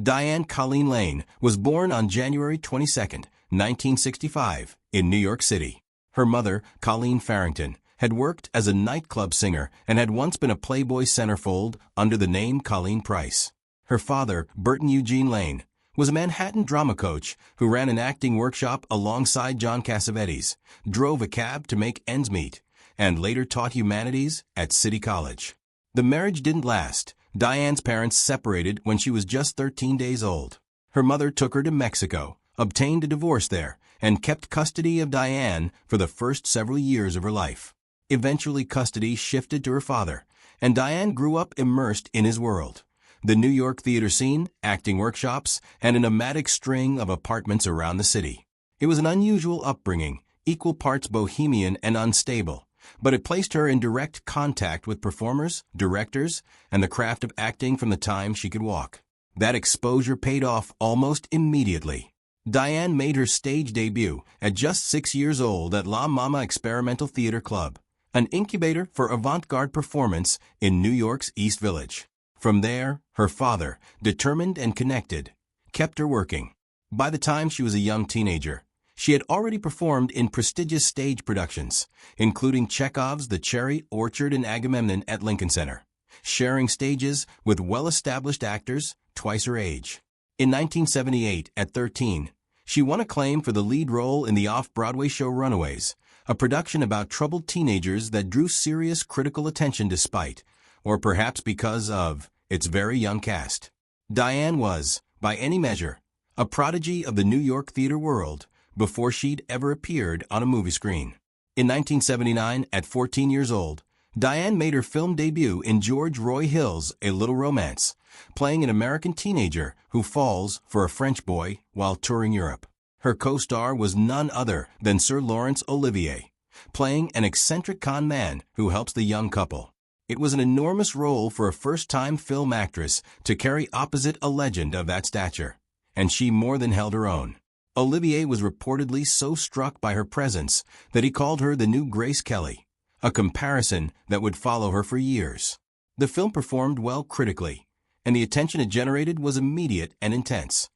Diane Colleen Lane was born on January 22, 1965, in New York City. Her mother, Colleen Farrington, had worked as a nightclub singer and had once been a Playboy centerfold under the name Colleen Price. Her father, Burton Eugene Lane, was a Manhattan drama coach who ran an acting workshop alongside John Cassavetes, drove a cab to make ends meet, and later taught humanities at City College. The marriage didn't last. Diane's parents separated when she was just 13 days old. Her mother took her to Mexico, obtained a divorce there, and kept custody of Diane for the first several years of her life. Eventually, custody shifted to her father, and Diane grew up immersed in his world. The New York theater scene, acting workshops, and a nomadic string of apartments around the city. It was an unusual upbringing, equal parts bohemian and unstable, but it placed her in direct contact with performers, directors, and the craft of acting from the time she could walk. That exposure paid off almost immediately. Diane made her stage debut at just 6 years old at La Mama Experimental Theater Club, an incubator for avant-garde performance in New York's East Village. From there, her father, determined and connected, kept her working. By the time she was a young teenager, she had already performed in prestigious stage productions, including Chekhov's The Cherry Orchard and Agamemnon at Lincoln Center, sharing stages with well-established actors twice her age. In 1978, at 13, she won acclaim for the lead role in the off-Broadway show Runaways, a production about troubled teenagers that drew serious critical attention despite, or perhaps because of, its very young cast. Diane was, by any measure, a prodigy of the New York theater world before she'd ever appeared on a movie screen. In 1979, at 14 years old, Diane made her film debut in George Roy Hill's A Little Romance, playing an American teenager who falls for a French boy while touring Europe. Her co-star was none other than Sir Laurence Olivier, playing an eccentric con man who helps the young couple. It was an enormous role for a first-time film actress to carry opposite a legend of that stature, and she more than held her own. Olivier was reportedly so struck by her presence that he called her the new Grace Kelly, a comparison that would follow her for years. The film performed well critically, and the attention it generated was immediate and intense.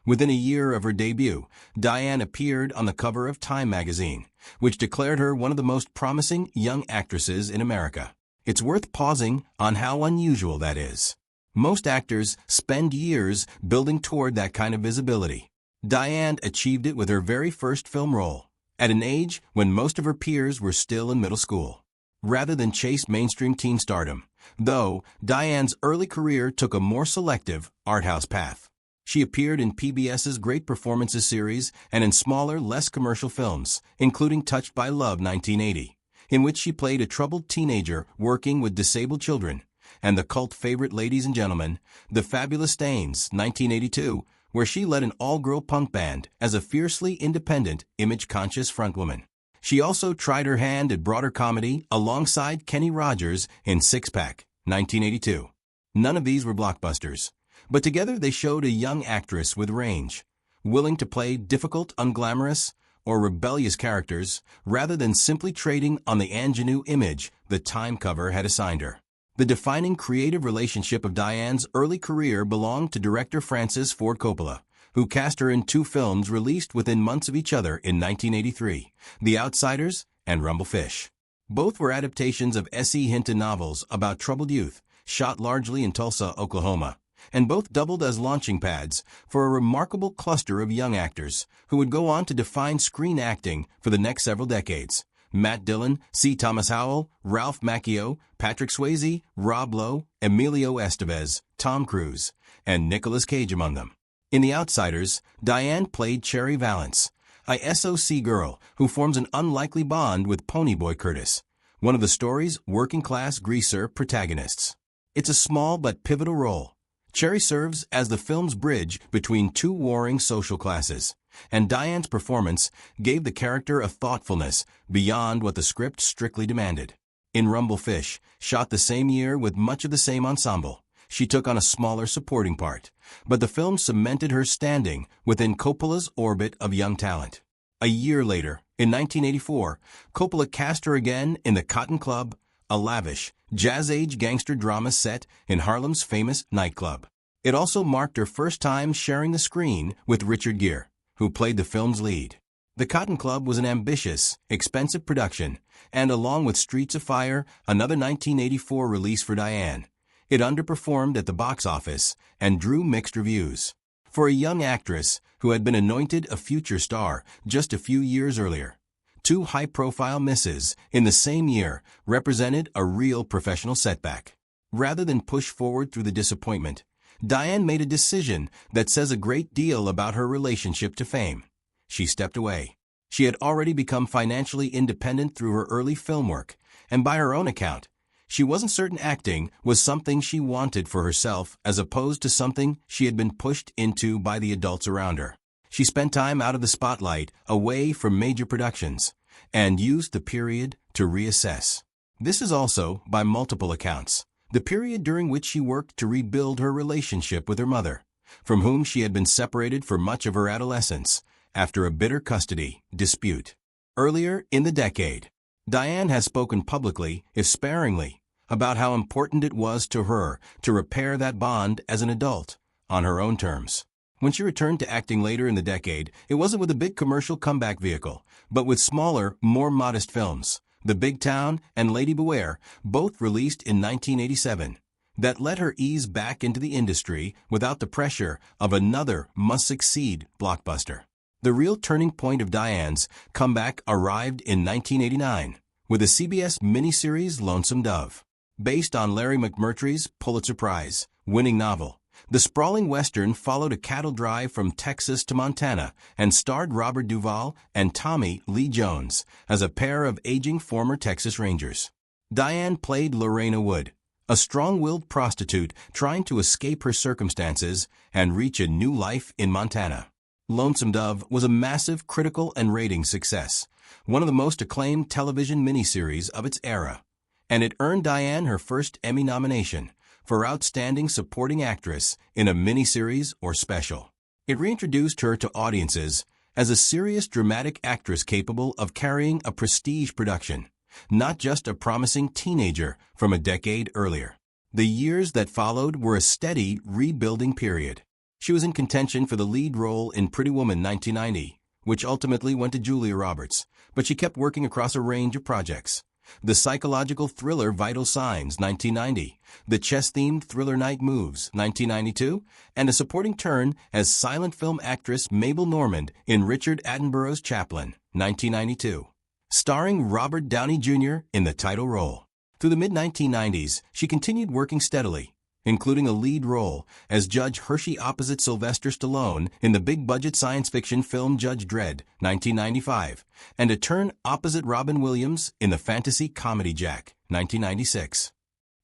Within a year of her debut, Diane appeared on the cover of Time magazine, which declared her one of the most promising young actresses in America. It's worth pausing on how unusual that is. Most actors spend years building toward that kind of visibility. Diane achieved it with her very first film role, at an age when most of her peers were still in middle school. Rather than chase mainstream teen stardom, though, Diane's early career took a more selective, art house path. She appeared in PBS's Great Performances series and in smaller, less commercial films, including Touched by Love 1980, in which she played a troubled teenager working with disabled children, and the cult favorite Ladies and Gentlemen, The Fabulous Stains 1982, where she led an all-girl punk band as a fiercely independent, image-conscious frontwoman. She also tried her hand at broader comedy alongside Kenny Rogers in Six Pack, 1982. None of these were blockbusters, but together they showed a young actress with range, willing to play difficult, unglamorous, or rebellious characters rather than simply trading on the ingenue image the Time cover had assigned her. The defining creative relationship of Diane's early career belonged to director Francis Ford Coppola, who cast her in 2 films released within months of each other in 1983, The Outsiders and Rumblefish. Both were adaptations of S.E. Hinton novels about troubled youth, shot largely in Tulsa, Oklahoma, and both doubled as launching pads for a remarkable cluster of young actors who would go on to define screen acting for the next several decades. Matt Dillon, C. Thomas Howell, Ralph Macchio, Patrick Swayze, Rob Lowe, Emilio Estevez, Tom Cruise, and Nicolas Cage among them. In The Outsiders, Diane played Cherry Valance, a SOC girl who forms an unlikely bond with Ponyboy Curtis, one of the story's working-class greaser protagonists. It's a small but pivotal role. Cherry serves as the film's bridge between 2 warring social classes, and Diane's performance gave the character a thoughtfulness beyond what the script strictly demanded. In Rumblefish, shot the same year with much of the same ensemble, she took on a smaller supporting part, but the film cemented her standing within Coppola's orbit of young talent. A year later, in 1984, Coppola cast her again in The Cotton Club, a lavish, jazz-age gangster drama set in Harlem's famous nightclub. It also marked her first time sharing the screen with Richard Gere, who played the film's lead. The Cotton Club was an ambitious, expensive production, and along with Streets of Fire, another 1984 release for Diane, it underperformed at the box office and drew mixed reviews. For a young actress who had been anointed a future star just a few years earlier, two high-profile misses in the same year represented a real professional setback. Rather than push forward through the disappointment, Diane made a decision that says a great deal about her relationship to fame. She stepped away. She had already become financially independent through her early film work, and by her own account, she wasn't certain acting was something she wanted for herself as opposed to something she had been pushed into by the adults around her. She spent time out of the spotlight, away from major productions, and used the period to reassess. This is also, by multiple accounts, the period during which she worked to rebuild her relationship with her mother, from whom she had been separated for much of her adolescence after a bitter custody dispute. Earlier in the decade, Diane has spoken publicly, if sparingly, about how important it was to her to repair that bond as an adult, on her own terms. When she returned to acting later in the decade, it wasn't with a big commercial comeback vehicle, but with smaller, more modest films, The Big Town and Lady Beware, both released in 1987, that let her ease back into the industry without the pressure of another must-succeed blockbuster. The real turning point of Diane's comeback arrived in 1989 with the CBS miniseries Lonesome Dove. Based on Larry McMurtry's Pulitzer Prize-winning novel, the sprawling Western followed a cattle drive from Texas to Montana and starred Robert Duvall and Tommy Lee Jones as a pair of aging former Texas Rangers. Diane played Lorena Wood, a strong-willed prostitute trying to escape her circumstances and reach a new life in Montana. Lonesome Dove was a massive critical and ratings success, one of the most acclaimed television miniseries of its era, and it earned Diane her first Emmy nomination for Outstanding Supporting Actress in a Miniseries or Special. It reintroduced her to audiences as a serious dramatic actress capable of carrying a prestige production, not just a promising teenager from a decade earlier. The years that followed were a steady, rebuilding period. She was in contention for the lead role in Pretty Woman 1990, which ultimately went to Julia Roberts, but she kept working across a range of projects. The psychological thriller Vital Signs 1990, the chess-themed thriller Night Moves 1992, and a supporting turn as silent film actress Mabel Normand in Richard Attenborough's Chaplin 1992, starring Robert Downey Jr. in the title role. Through the mid-1990s, she continued working steadily, including a lead role as Judge Hershey opposite Sylvester Stallone in the big-budget science fiction film Judge Dredd, 1995, and a turn opposite Robin Williams in the fantasy comedy Jack, 1996.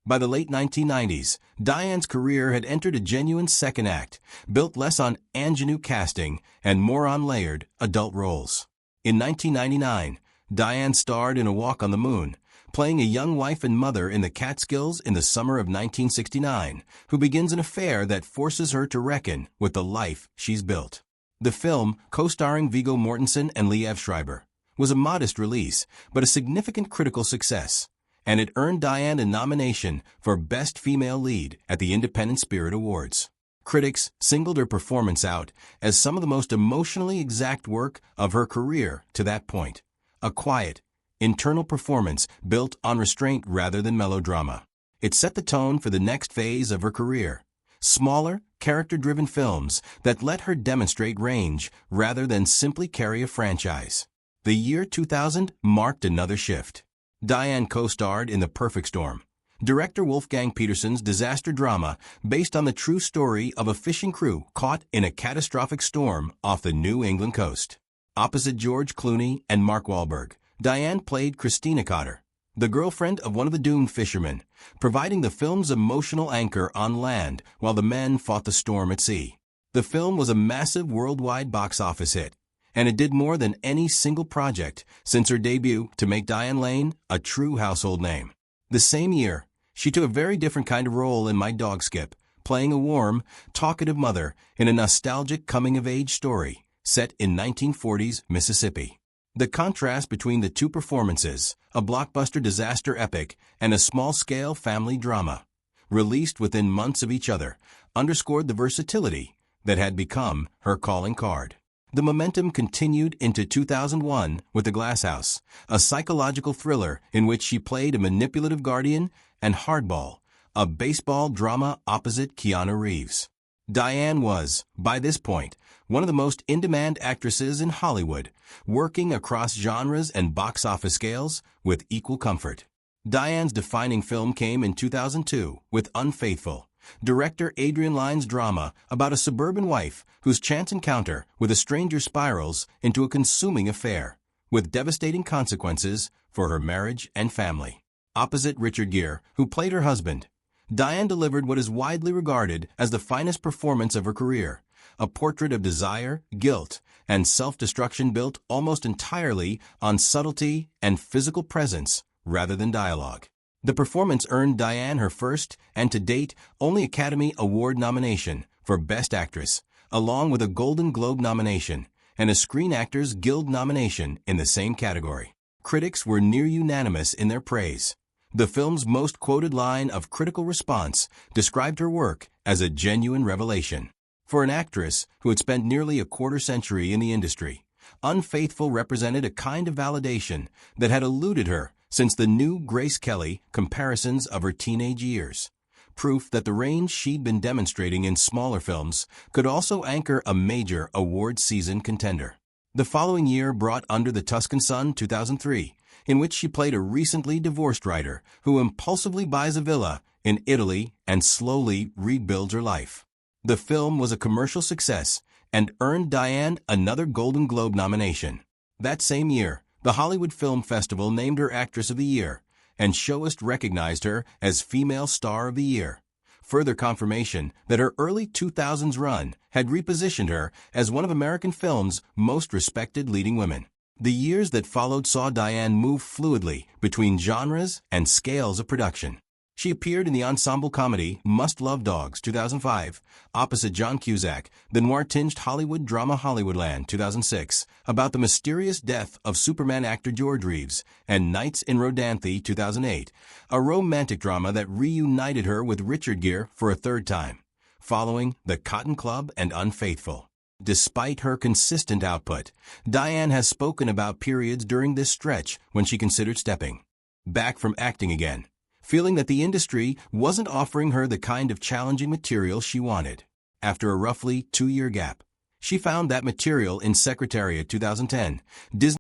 By the late 1990s, Diane's career had entered a genuine second act, built less on ingenue casting and more on layered, adult roles. In 1999, Diane starred in A Walk on the Moon, playing a young wife and mother in the Catskills in the summer of 1969, who begins an affair that forces her to reckon with the life she's built. The film, co-starring Viggo Mortensen and Liev Schreiber, was a modest release, but a significant critical success, and it earned Diane a nomination for Best Female Lead at the Independent Spirit Awards. Critics singled her performance out as some of the most emotionally exact work of her career to that point. A quiet, internal performance built on restraint rather than melodrama. It set the tone for the next phase of her career. Smaller, character-driven films that let her demonstrate range rather than simply carry a franchise. The year 2000 marked another shift. Diane co-starred in The Perfect Storm, director Wolfgang Petersen's disaster drama based on the true story of a fishing crew caught in a catastrophic storm off the New England coast. Opposite George Clooney and Mark Wahlberg, Diane played Christina Cotter, the girlfriend of one of the doomed fishermen, providing the film's emotional anchor on land while the men fought the storm at sea. The film was a massive worldwide box office hit, and it did more than any single project since her debut to make Diane Lane a true household name. The same year, she took a very different kind of role in My Dog Skip, playing a warm, talkative mother in a nostalgic coming-of-age story set in 1940s Mississippi. The contrast between the two performances, a blockbuster disaster epic and a small-scale family drama, released within months of each other, underscored the versatility that had become her calling card. The momentum continued into 2001 with The Glass House, a psychological thriller in which she played a manipulative guardian, and Hardball, a baseball drama opposite Keanu Reeves. Diane was, by this point, one of the most in-demand actresses in Hollywood, working across genres and box office scales with equal comfort. Diane's defining film came in 2002 with Unfaithful, director Adrian Lyne's drama about a suburban wife whose chance encounter with a stranger spirals into a consuming affair, with devastating consequences for her marriage and family. Opposite Richard Gere, who played her husband, Diane delivered what is widely regarded as the finest performance of her career, a portrait of desire, guilt, and self-destruction built almost entirely on subtlety and physical presence rather than dialogue. The performance earned Diane her first, and to date, only Academy Award nomination for Best Actress, along with a Golden Globe nomination and a Screen Actors Guild nomination in the same category. Critics were near unanimous in their praise. The film's most quoted line of critical response described her work as a genuine revelation. For an actress who had spent nearly a quarter-century in the industry, Unfaithful represented a kind of validation that had eluded her since the new Grace Kelly comparisons of her teenage years. Proof that the range she'd been demonstrating in smaller films could also anchor a major award season contender. The following year brought Under the Tuscan Sun 2003, in which she played a recently divorced writer who impulsively buys a villa in Italy and slowly rebuilds her life. The film was a commercial success and earned Diane another Golden Globe nomination. That same year, the Hollywood Film Festival named her Actress of the Year, and Showist recognized her as Female Star of the Year. Further confirmation that her early 2000s run had repositioned her as one of American film's most respected leading women. The years that followed saw Diane move fluidly between genres and scales of production. She appeared in the ensemble comedy Must Love Dogs 2005, opposite John Cusack, the noir-tinged Hollywood drama Hollywoodland 2006, about the mysterious death of Superman actor George Reeves, and Nights in Rodanthe 2008, a romantic drama that reunited her with Richard Gere for a third time, following The Cotton Club and Unfaithful. Despite her consistent output, Diane has spoken about periods during this stretch when she considered stepping back from acting again, feeling that the industry wasn't offering her the kind of challenging material she wanted. After a roughly 2-year gap, she found that material in Secretariat 2010, Disney